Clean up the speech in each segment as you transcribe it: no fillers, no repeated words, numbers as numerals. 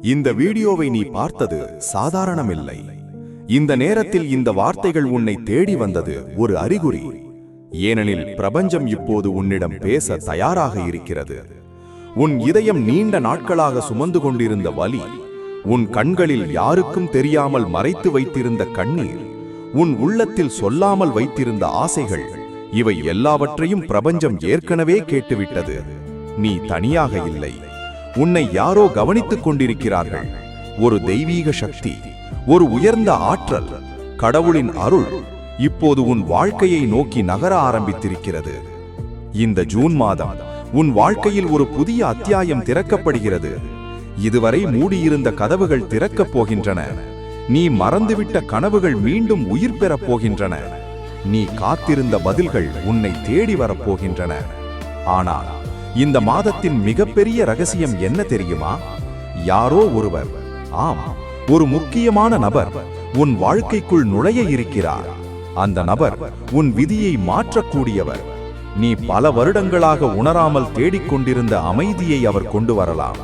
இந்த வீடியோவை நீ பார்த்தது சாதாரணமில்லை. இந்த நேரத்தில் இந்த வார்த்தைகள் உன்னை தேடி வந்தது ஒரு அறிகுறி. ஏனெனில் பிரபஞ்சம் இப்போது உன்னிடம் பேச தயாராக இருக்கிறது. உன் இதயம் நீண்ட நாட்களாக சுமந்து கொண்டிருந்த வலி, உன் கண்களில் யாருக்கும் தெரியாமல் மறைத்து வைத்திருந்த கண்ணீர், உன் உள்ளத்தில் சொல்லாமல் வைத்திருந்த ஆசைகள், இவை எல்லாவற்றையும் பிரபஞ்சம் ஏற்கனவே கேட்டுவிட்டது. நீ தனியாக இல்லை. உன்னை யாரோ கவனித்துக் கொண்டிருக்கிறார்கள். ஒரு தெய்வீக சக்தி, ஒரு உயர்ந்த ஆற்றல், கடவுளின் அருள் இப்போது உன் வாழ்க்கையை நோக்கி நகர ஆரம்பித்திருக்கிறது. இந்த ஜூன் மாதம் உன் வாழ்க்கையில் ஒரு புதிய அத்தியாயம் திறக்கப்படுகிறது. இதுவரை மூடியிருந்த கதவுகள் திறக்கப் போகின்றன. நீ மறந்துவிட்ட கனவுகள் மீண்டும் உயிர் பெறப் போகின்றன. நீ காத்திருந்த பதில்கள் உன்னை தேடி வரப்போகின்றன. ஆனால் இந்த மாதத்தின் மிகப்பெரிய ரகசியம் என்ன தெரியுமா? யாரோ ஒருவர், ஆம், ஒரு முக்கியமான நபர் உன் வாழ்க்கைக்குள் நுழைய இருக்கிறார். அந்த நபர் உன் விதியை மாற்றக்கூடியவர். நீ பல வருடங்களாக உணராமல் தேடிக்கொண்டிருந்த அமைதியை அவர் கொண்டு வரலாம்.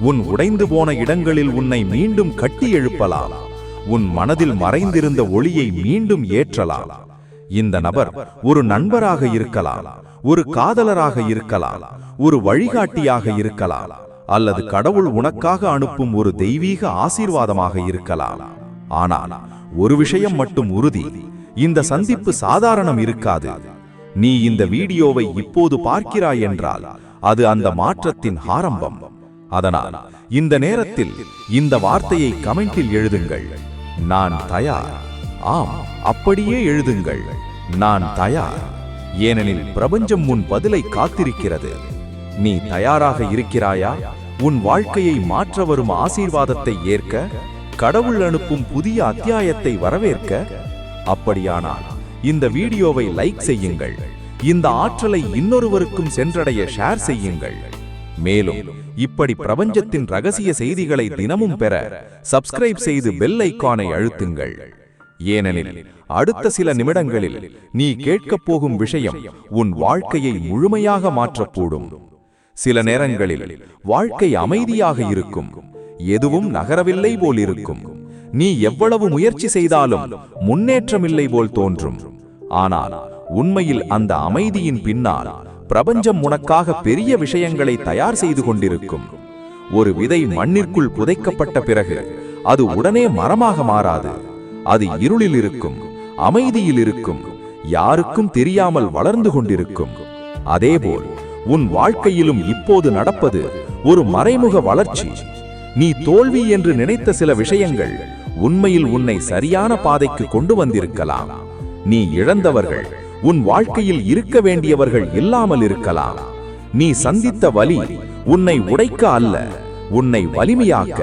உன் உடைந்து போன இடங்களில் உன்னை மீண்டும் கட்டி எழுப்பலாம். உன் மனதில் மறைந்திருந்த ஒளியை மீண்டும் ஏற்றலாம். இந்த நபர் ஒரு நண்பராக இருக்கலாம், ஒரு காதலராக இருக்கலாம், ஒரு வழிகாட்டியாக இருக்கலாம், அல்லது கடவுள் உனக்காக அனுப்பும் ஒரு தெய்வீக ஆசீர்வாதமாக இருக்கலாம். ஆனால் ஒரு விஷயம் மட்டும் உறுதி, இந்த சந்திப்பு சாதாரணம் இருக்காது. நீ இந்த வீடியோவை இப்போது பார்க்கிறாய் என்றால் அது அந்த மாற்றத்தின் ஆரம்பம். அதனால் இந்த நேரத்தில் இந்த வார்த்தையை கமெண்டில் எழுதுங்கள். நான் தயார். ஆம், அப்படியே எழுதுங்கள். நான் தயார். ஏனெனில் பிரபஞ்சம் உன் பதிலை காத்திருக்கிறது. நீ தயாராக இருக்கிறாயா? உன் வாழ்க்கையை மாற்ற வரும் ஆசீர்வாதத்தை ஏற்க, கடவுள் அனுப்பும் புதிய அத்தியாயத்தை வரவேற்க? அப்படியானால் இந்த வீடியோவை லைக் செய்யுங்கள். இந்த ஆற்றலை இன்னொருவருக்கும் சென்றடைய ஷேர் செய்யுங்கள். மேலும் இப்படி பிரபஞ்சத்தின் ரகசிய செய்திகளை தினமும் பெற சப்ஸ்கிரைப் செய்து பெல் ஐகானை அழுத்துங்கள். ஏனெனில் அடுத்த சில நிமிடங்களில் நீ கேட்கப் போகும் விஷயம் உன் வாழ்க்கையை முழுமையாக மாற்றக்கூடும். சில நேரங்களில் வாழ்க்கை அமைதியாக இருக்கும், எதுவும் நகரவில்லை போல் இருக்கும். நீ எவ்வளவு முயற்சி செய்தாலும் முன்னேற்றமில்லை போல் தோன்றும். ஆனால் உண்மையில் அந்த அமைதியின் பின்னால் பிரபஞ்சம் உனக்காக பெரிய விஷயங்களை தயார் செய்து கொண்டிருக்கும். ஒரு விதை மண்ணிற்குள் புதைக்கப்பட்ட பிறகு அது உடனே மரமாக மாறாது. அது இருளில் இருக்கும், அமைதியில் இருக்கும், யாருக்கும் தெரியாமல் வளர்ந்து கொண்டிருக்கும். அதேபோல் உன் வாழ்க்கையிலும் இப்போது நடப்பது ஒரு மறைமுக வளர்ச்சி. நீ தோல்வி என்று நினைத்த சில விஷயங்கள் உண்மையில் உன்னை சரியான பாதைக்கு கொண்டு வந்திருக்கலாம். நீ இழந்தவர்கள் உன் வாழ்க்கையில் இருக்க வேண்டியவர்கள் இல்லாமல் இருக்கலாம். நீ சந்தித்த வலி உன்னை உடைக்க அல்ல, உன்னை வலிமையாக்க.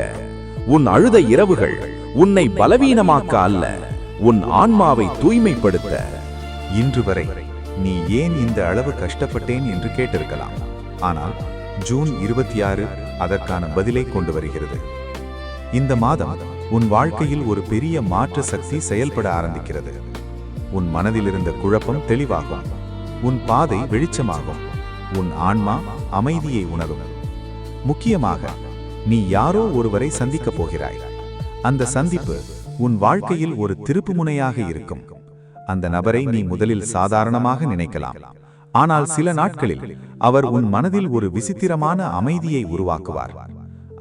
உன் அழுத இரவுகள் உன்னை பலவீனமாக்க அல்ல, உன் ஆன்மாவை தூய்மைப்படுத்த. இன்று வரை நீ ஏன் இந்த அளவு கஷ்டப்பட்டேன் என்று கேட்டிருக்கலாம். ஆனால் ஜூன் 26 அதற்கான பதிலை கொண்டு வருகிறது. இந்த மாதம் உன் வாழ்க்கையில் ஒரு பெரிய மாற்று சக்தி செயல்பட ஆரம்பிக்கிறது. உன் மனதில் இருந்த குழப்பம் தெளிவாகும், உன் பாதை வெளிச்சமாகும், உன் ஆன்மா அமைதியை உணரும். முக்கியமாக நீ யாரோ ஒருவரை சந்திக்கப் போகிறாய். அந்த சந்திப்பு உன் வாழ்க்கையில் ஒரு திருப்புமுனையாக இருக்கும். அந்த நபரை நீ முதலில் சாதாரணமாக நினைக்கலாம். ஆனால் சில நாட்களில் அவர் உன் மனதில் ஒரு விசித்திரமான அமைதியை உருவாக்குவார்.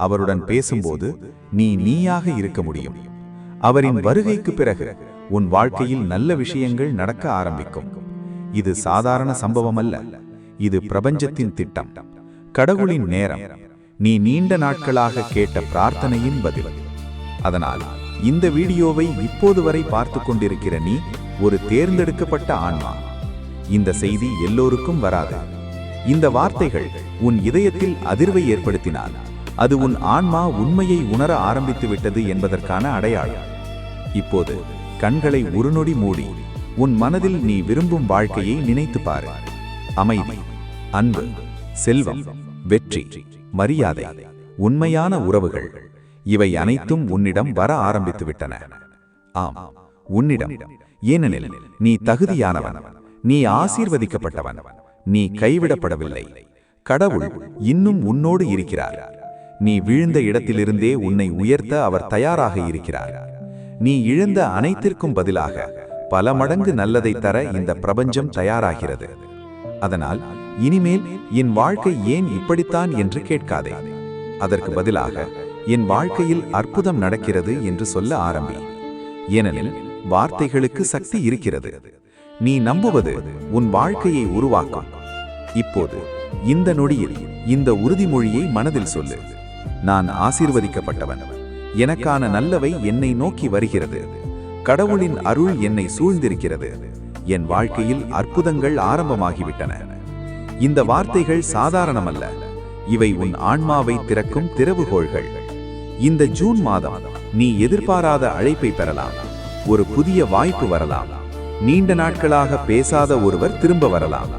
அவருடன் பேசும்போது நீ நீயாக இருக்க முடியும். அவரின் வருகைக்கு பிறகு உன் வாழ்க்கையில் நல்ல விஷயங்கள் நடக்க ஆரம்பிக்கும். இது சாதாரண சம்பவம் அல்ல, இது பிரபஞ்சத்தின் திட்டம், கடவுளின் நேரம், நீ நீண்ட நாட்களாக கேட்ட பிரார்த்தனையின் பதில். அதனால் இந்த வீடியோவை இப்போது வரை பார்த்து கொண்டிருக்கிற நீ ஒரு தேர்ந்தெடுக்கப்பட்ட ஆன்மா. இந்த செய்தி எல்லோருக்கும் வராது. இந்த வார்த்தைகள் உன் இதயத்தில் அதிர்வை ஏற்படுத்தினால் அது உன் ஆன்மா உண்மையை உணர ஆரம்பித்து விட்டது என்பதற்கான அடையாளம். இப்போது கண்களை ஒரு நொடி மூடி உன் மனதில் நீ விரும்பும் வாழ்க்கையை நினைத்து பாரு. அமைதி, அன்பு, செல்வம், வெற்றி, மரியாதை, உண்மையான உறவுகள், இவை அனைத்தும் உன்னிடம் வர ஆரம்பித்து விட்டன. ஆம், உன்னிடம். ஏனெனில் நீ தகுதியானவன், நீ ஆசீர்வதிக்கப்பட்டவன், நீ கைவிடப்படவில்லை. கடவுள் இன்னும் உன்னோடு இருக்கிறார். நீ விழுந்த இடத்திலிருந்தே உன்னை உயர்த்த அவர் தயாராக இருக்கிறார். நீ இழந்த அனைத்திற்கும் பதிலாக பல மடங்கு நல்லதை தர இந்த பிரபஞ்சம் தயாராகிறது. அதனால் இனிமேல் என் வாழ்க்கை ஏன் இப்படித்தான் என்று கேட்காதே. அதற்கு பதிலாக என் வாழ்க்கையில் அற்புதம் நடக்கிறது என்று சொல்ல ஆரம்பி. ஏனெனில் வார்த்தைகளுக்கு சக்தி இருக்கிறது. நீ நம்புவது உன் வாழ்க்கையை உருவாக்கும். இப்போது இந்த நொடியில் இந்த உறுதிமொழியை மனதில் சொல்லு. நான் ஆசீர்வதிக்கப்பட்டவன். எனக்கான நல்லவை என்னை நோக்கி வருகிறது. கடவுளின் அருள் என்னை சூழ்ந்திருக்கிறது. என் வாழ்க்கையில் அற்புதங்கள் ஆரம்பமாகிவிட்டன. இந்த வார்த்தைகள் சாதாரணமல்ல. இவை உன் ஆன்மாவை திறக்கும் திறவுகோள்கள். இந்த ஜூன் மாதம் நீ எதிர்பாராத அழைப்பை பெறலாம். ஒரு புதிய வாய்ப்பு வரலாம். நீண்ட நாட்களாக பேசாத ஒருவர் திரும்ப வரலாம்.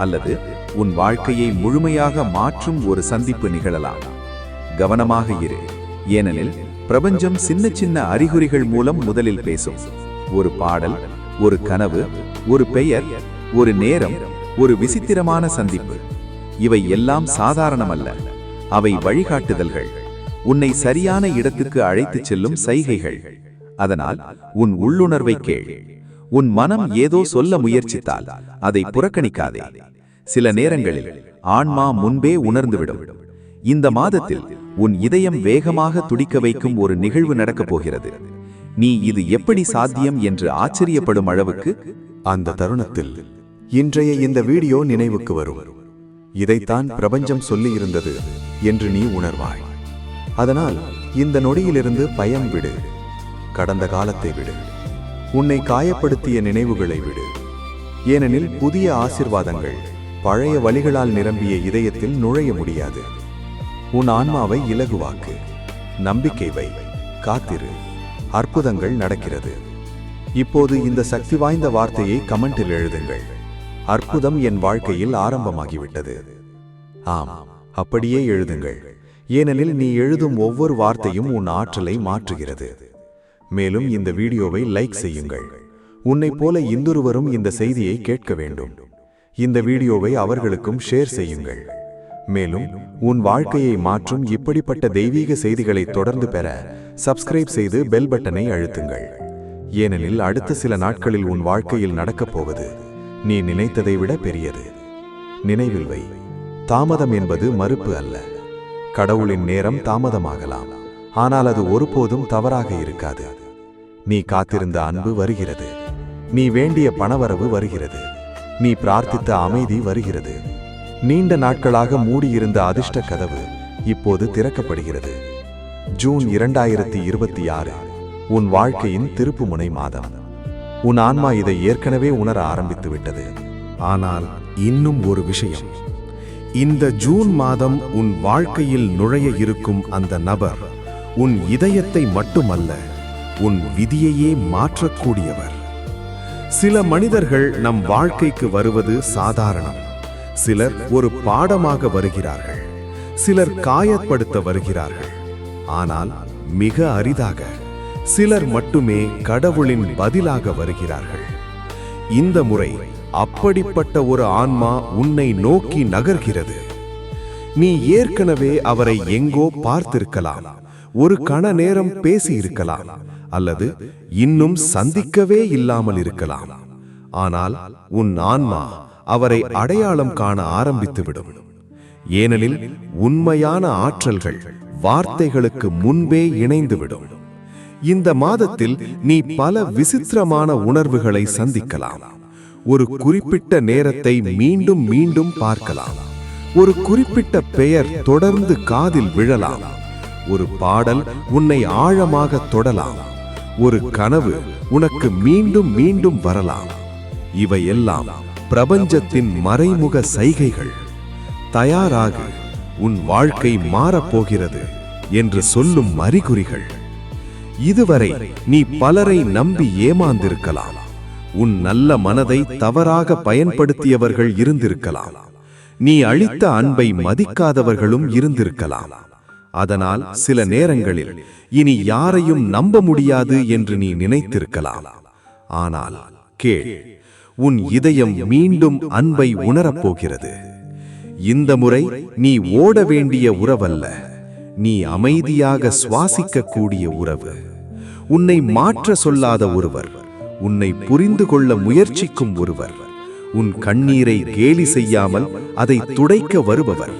அல்லது உன் வாழ்க்கையை முழுமையாக மாற்றும் ஒரு சந்திப்பு நிகழலாம். கவனமாக இரு. ஏனெனில் பிரபஞ்சம் சின்ன சின்ன அறிகுறிகள் மூலம் முதலில் பேசும். ஒரு பாடல், ஒரு கனவு, ஒரு பெயர், ஒரு நேரம், ஒரு விசித்திரமான சந்திப்பு. இவை எல்லாம் சாதாரணமல்ல. அவை வழிகாட்டுதல்கள். உன்னை சரியான இடத்துக்கு அழைத்துச் செல்லும் சைகைகள். அதனால் உன் உள்ளுணர்வை கேள். உன் மனம் ஏதோ சொல்ல முயற்சித்தால் அதை புறக்கணிக்காதே. சில நேரங்களில் ஆன்மா முன்பே உணர்ந்துவிடும். இந்த மாதத்தில் உன் இதயம் வேகமாக துடிக்க வைக்கும் ஒரு நிகழ்வு நடக்கப் போகிறது. நீ இது எப்படி சாத்தியம் என்று ஆச்சரியப்படும் அளவுக்கு அந்த தருணத்தில் இன்றைய இந்த வீடியோ நினைவுக்கு வரும். இதைத்தான் பிரபஞ்சம் சொல்லியிருந்தது என்று நீ உணர்வாய். அதனால் இந்த நொடியிலிருந்து பயம் விடு. கடந்த காலத்தை விடு. உன்னை காயப்படுத்திய நினைவுகளை விடு. ஏனெனில் புதிய ஆசீர்வாதங்கள் பழைய வழிகளால் நிரம்பிய இதயத்தில் நுழைய முடியாது. உன் ஆன்மாவை இலகுவாக்கு. நம்பிக்கை வை. காத்திரு. அற்புதங்கள் நடக்கிறது. இப்போது இந்த சக்தி வாய்ந்த வார்த்தையை கமெண்டில் எழுதுங்கள். அற்புதம் என் வாழ்க்கையில் ஆரம்பமாகிவிட்டது. ஆம், அப்படியே எழுதுங்கள். ஏனெனில் நீ எழுதும் ஒவ்வொரு வார்த்தையும் உன் ஆற்றலை மாற்றுகிறது. மேலும் இந்த வீடியோவை லைக் செய்யுங்கள். உன்னைப் போல இன்னொருவரும் இந்த செய்தியை கேட்க வேண்டும். இந்த வீடியோவை அவர்களுக்கும் ஷேர் செய்யுங்கள். மேலும் உன் வாழ்க்கையை மாற்றும் இப்படிப்பட்ட தெய்வீக செய்திகளை தொடர்ந்து பெற சப்ஸ்கிரைப் செய்து பெல் பட்டனை அழுத்துங்கள். ஏனெனில் அடுத்த சில நாட்களில் உன் வாழ்க்கையில் நடக்கப் போவது நீ நினைத்ததை விட பெரியது. நினைவில் வை, தாமதம் என்பது மறுப்பு அல்ல. கடவுளின் நேரம் தாமதமாகலாம், ஆனால் அது ஒருபோதும் தவறாக இருக்காது. நீ காத்திருந்த அன்பு வருகிறது. நீ வேண்டிய பணவரவு வருகிறது. நீ பிரார்த்தித்த அமைதி வருகிறது. நீண்ட நாட்களாக மூடியிருந்த அதிர்ஷ்ட கதவு இப்போது திறக்கப்படுகிறது. ஜூன் 2026 உன் வாழ்க்கையின் திருப்புமுனை மாதம். உன் ஆன்மா இதை ஏற்கனவே உணர ஆரம்பித்து விட்டது. ஆனால் இன்னும் ஒரு விஷயம். இந்த ஜூன் மாதம் உன் வாழ்க்கையில் நுழைய இருக்கும் அந்த நபர் உன் இதயத்தை மட்டுமல்ல, உன் விதியையே மாற்றக்கூடியவர். சில மனிதர்கள் நம் வாழ்க்கைக்கு வருவது சாதாரணம். சிலர் ஒரு பாடமாக வருகிறார்கள். சிலர் காயப்படுத்த வருகிறார்கள். ஆனால் மிக அரிதாக சிலர் மட்டுமே கடவுளின் பதிலாக வருகிறார்கள். இந்த முறை அப்படிப்பட்ட ஒரு ஆன்மா உன்னை நோக்கி நகர்கிறது. நீ ஏற்கனவே அவரை எங்கோ பார்த்திருக்கலாம். ஒரு கண நேரம் பேசி இருக்கலாம். அல்லது இன்னும் சந்திக்கவே இல்லாமல் இருக்கலாம். ஆனால் உன் ஆன்மா அவரை அடையாளம் காண ஆரம்பித்துவிடும். ஏனெனில் உண்மையான ஆற்றல்கள் வார்த்தைகளுக்கு முன்பே இணைந்துவிடும். இந்த மாதத்தில் நீ பல விசித்திரமான உணர்வுகளை சந்திக்கலாம். ஒரு குறிப்பிட்ட நேரத்தை மீண்டும் மீண்டும் பார்க்கலாம். ஒரு குறிப்பிட்ட பெயர் தொடர்ந்து காதில் விழலாம். ஒரு பாடல் உன்னை ஆழமாக தொடலாம். ஒரு கனவு உனக்கு மீண்டும் மீண்டும் வரலாம். இவையெல்லாம் பிரபஞ்சத்தின் மறைமுக சைகைகள். தயாராகு, உன் வாழ்க்கை மாறப்போகிறது என்று சொல்லும் அறிகுறிகள். இதுவரை நீ பலரை நம்பி ஏமாந்திருக்கலாம். உன் நல்ல மனதை தவறாக பயன்படுத்தியவர்கள் இருந்திருக்கலாம். நீ அளித்த அன்பை மதிக்காதவர்களும் இருந்திருக்கலாம். அதனால் சில நேரங்களில் இனி யாரையும் நம்ப முடியாது என்று நீ நினைத்திருக்கலாம். ஆனால் கேள், உன் இதயம் மீண்டும் அன்பை உணரப்போகிறது. இந்த முறை நீ ஓட வேண்டிய உறவல்ல, நீ அமைதியாக சுவாசிக்கக்கூடிய உறவு, உன்னை மாற்ற சொல்லாத ஒருவர், உன்னை புரிந்து கொள்ள முயற்சிக்கும் ஒருவர், உன் கண்ணீரை கேலி செய்யாமல் அதை துடைக்க வருபவர்,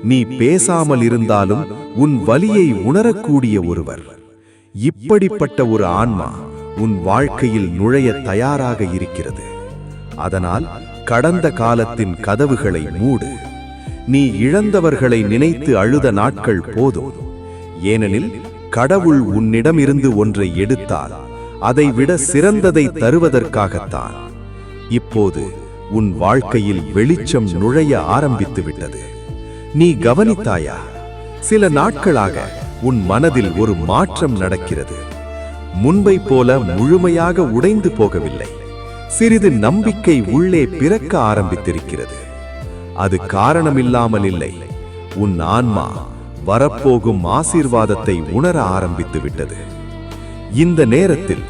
நீ பேசாமல் இருந்தாலும் உன் வலியை உணரக்கூடிய ஒருவர். இப்படிப்பட்ட ஒரு ஆன்மா உன் வாழ்க்கையில் நுழைய தயாராக இருக்கிறது. அதனால் கடந்த காலத்தின் கதவுகளை மூடு. நீ இழந்தவர்களை நினைத்து அழுத நாட்கள் போதும். ஏனெனில் கடவுள் உன்னிடமிருந்து ஒன்றை எடுத்தால் அதைவிட சிறந்ததை தருவதற்காகத்தான். இப்போது உன் வாழ்க்கையில் வெளிச்சம் நுழைய ஆரம்பித்து விட்டது. நீ கவனித்தாயா? சில நாட்களாக உன் மனதில் ஒரு மாற்றம் நடக்கிறது. முன்பை போல முழுமையாக உடைந்து போகவில்லை. சிறிது நம்பிக்கை உள்ளே பிறக்க ஆரம்பித்திருக்கிறது. அது காரணமில்லாமல் இல்லை. உன் ஆன்மா வரப்போகும் ஆசீர்வாதத்தை உணர ஆரம்பித்து விட்டது. இந்த நேரத்தில்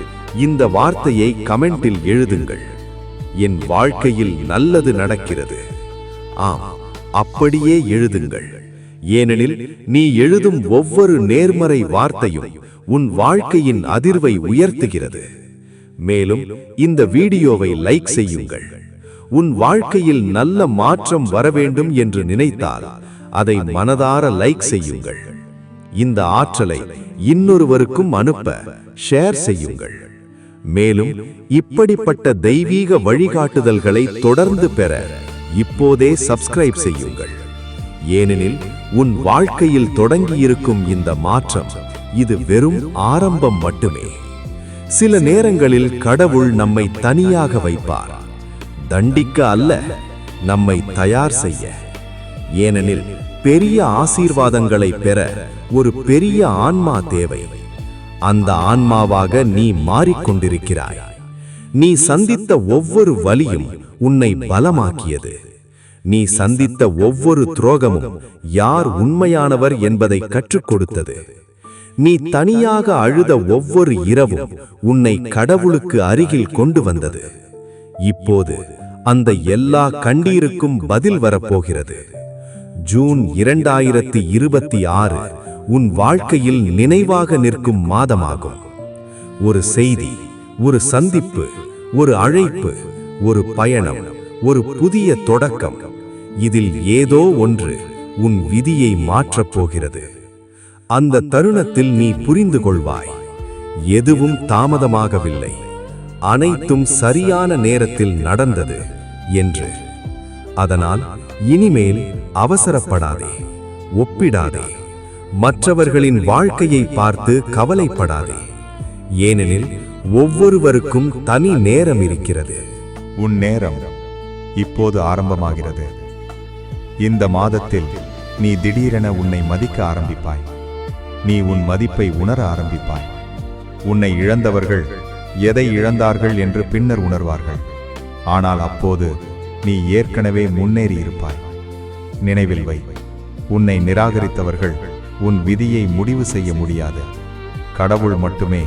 இந்த வார்த்தையை கமெண்டில் எழுதுங்கள். என் வாழ்க்கையில் நல்லது நடக்கிறது. ஆம், அப்படியே எழுதுங்கள். ஏனெனில் நீ எழுதும் ஒவ்வொரு நேர்மறை வார்த்தையும் உன் வாழ்க்கையின் அதிர்வை உயர்த்துகிறது. மேலும் இந்த வீடியோவை லைக் செய்யுங்கள். உன் வாழ்க்கையில் நல்ல மாற்றம் வர வேண்டும் என்று நினைத்தால் அதை மனதார லைக் செய்யுங்கள். இந்த ஆற்றலை இன்னொருவருக்கும் அனுப்ப ஷேர் செய்யுங்கள். மேலும் இப்படிப்பட்ட தெய்வீக வழிகாட்டுதல்களை தொடர்ந்து பெற இப்போதே சப்ஸ்கிரைப் செய்யுங்கள். ஏனெனில் உன் வாழ்க்கையில் தொடங்கியிருக்கும் இந்த மாற்றம் இது வெறும் ஆரம்பம் மட்டுமே. சில நேரங்களில் கடவுள் நம்மை தனியாக வைப்பார், தண்டிக்க அல்ல, நம்மை தயார் செய்ய. ஏனெனில் பெரிய ஆசீர்வாதங்களை பெற ஒரு பெரிய ஆன்மா தேவை. அந்த ஆன்மாவாக நீ மாறிக்கொண்டிருக்கிறாய். நீ சந்தித்த ஒவ்வொரு வலியும் உன்னை பலமாக்கியது. நீ சந்தித்த ஒவ்வொரு துரோகமும் யார் உண்மையானவர் என்பதை கற்றுக் கொடுத்தது. நீ தனியாக அழுத ஒவ்வொரு இரவும் உன்னை கடவுளுக்கு அருகில் கொண்டு வந்தது. இப்போது அந்த எல்லா கண்ணீருக்கும் பதில் வரப்போகிறது. ஜூன் 2026 உன் வாழ்க்கையில் நினைவாக நிற்கும் மாதமாகும். ஒரு செய்தி, ஒரு சந்திப்பு, ஒரு அழைப்பு, ஒரு பயணம், ஒரு புதிய தொடக்கம். இதில் ஏதோ ஒன்று உன் விதியை மாற்றப் போகிறது. அந்த தருணத்தில் நீ புரிந்து கொள்வாய், எதுவும் தாமதமாகவில்லை, அனைத்தும் சரியான நேரத்தில் நடந்தது என்று. அதனால் இனிமேல் அவசரப்படாதே, ஒப்பிடாதே, மற்றவர்களின் வாழ்க்கையை பார்த்து கவலைப்படாதே. ஏனெனில் ஒவ்வொருவருக்கும் தனி நேரம் இருக்கிறது. உன் நேரம் இப்போது ஆரம்பமாகிறது. இந்த மாதத்தில் நீ திடீரென உன்னை மதிக்க ஆரம்பிப்பாய். நீ உன் மதிப்பை உணர ஆரம்பிப்பாய். உன்னை இழந்தவர்கள் எதை இழந்தார்கள் என்று பின்னர் உணர்வார்கள். ஆனால் அப்போது நீ ஏற்கனவே முன்னேறி இருப்பாய். நினைவில் வை, உன்னை நிராகரித்தவர்கள் உன் விதியை முடிவு செய்ய முடியாது. கடவுள் மட்டுமே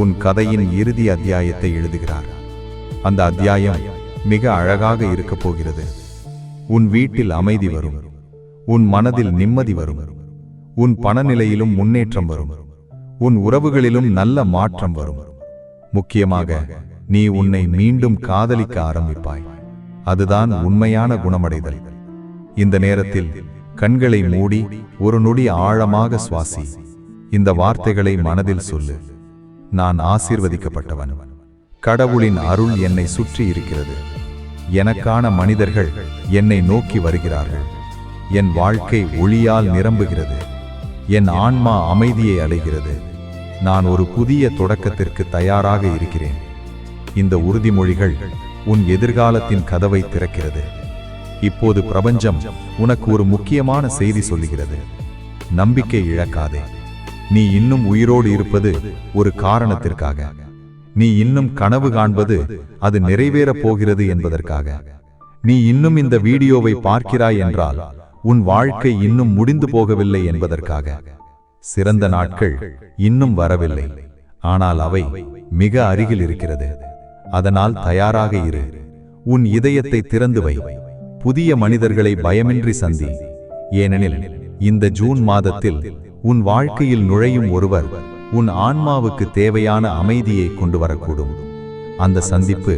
உன் கதையின் இறுதி அத்தியாயத்தை எழுதுகிறார். அந்த அத்தியாயம் மிக அழகாக இருக்கப் போகிறது. உன் வீட்டில் அமைதி வரும், உன் மனதில் நிம்மதி வரும், உன் பணநிலையிலும் முன்னேற்றம் வரும், உன் உறவுகளிலும் நல்ல மாற்றம் வரும். முக்கியமாக நீ உன்னை மீண்டும் காதலிக்க ஆரம்பிப்பாய். அதுதான் உண்மையான குணமடைதல். இந்த நேரத்தில் கண்களை மூடி ஒரு நொடி ஆழமாக சுவாசி. இந்த வார்த்தைகளை மனதில் சொல்லு. நான் ஆசீர்வதிக்கப்பட்டவன். கடவுளின் அருள் என்னை சுற்றி இருக்கிறது. எனக்கான மனிதர்கள் என்னை நோக்கி வருகிறார்கள். என் வாழ்க்கை ஒளியால் நிரம்புகிறது. என் ஆன்மா அமைதியை அடைகிறது. நான் ஒரு புதிய தொடக்கத்திற்கு தயாராக இருக்கிறேன். இந்த உறுதிமொழிகள் உன் எதிர்காலத்தின் கதவை திறக்கிறது. இப்போது பிரபஞ்சம் உனக்கு ஒரு முக்கியமான செய்தி சொல்லுகிறது. நம்பிக்கை இழக்காதே. நீ இன்னும் உயிரோடு இருப்பது ஒரு காரணத்திற்காக. நீ இன்னும் கனவு காண்பது அது நிறைவேறப் போகிறது என்பதற்காக. நீ இன்னும் இந்த வீடியோவை பார்க்கிறாய் என்றால் உன் வாழ்க்கை இன்னும் முடிந்து போகவில்லை என்பதற்காக. சிறந்த நாட்கள் இன்னும் வரவில்லை, ஆனால் அவை மிக அருகில் இருக்கிறது. அதனால் தயாராக இரு. உன் இதயத்தை திறந்து வை. புதிய மனிதர்களை பயமின்றி சந்தி. ஏனெனில் இந்த ஜூன் மாதத்தில் உன் வாழ்க்கையில் நுழையும் ஒருவர் உன் ஆன்மாவுக்கு தேவையான அமைதியை கொண்டு வரக்கூடும். அந்த சந்திப்பு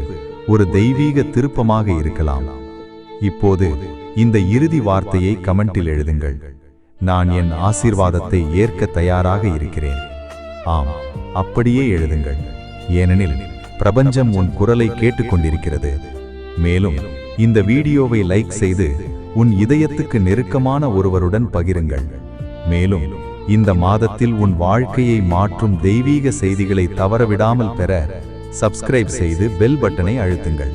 ஒரு தெய்வீக திருப்பமாக இருக்கலாம். இப்போது இந்த இறுதி வார்த்தையை கமெண்டில் எழுதுங்கள். நான் என் ஆசீர்வாதத்தை ஏற்க தயாராக இருக்கிறேன். ஆம், அப்படியே எழுதுங்கள். ஏனெனில் பிரபஞ்சம் உன் குரலை கேட்டுக்கொண்டிருக்கிறது. மேலும் இந்த வீடியோவை லைக் செய்து உன் இதயத்துக்கு நெருக்கமான ஒருவருடன் பகிருங்கள். மேலும் இந்த மாதத்தில் உன் வாழ்க்கையை மாற்றும் தெய்வீக செய்திகளை தவறவிடாமல் பெற சப்ஸ்கிரைப் செய்து பெல் பட்டனை அழுத்துங்கள்.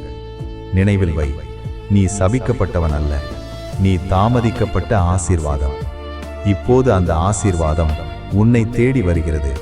நினைவில் வை, நீ சபிக்கப்பட்டவன் அல்ல, நீ தாமதிக்கப்பட்ட ஆசீர்வாதம். இப்போது அந்த ஆசீர்வாதம் உன்னை தேடி வருகிறது.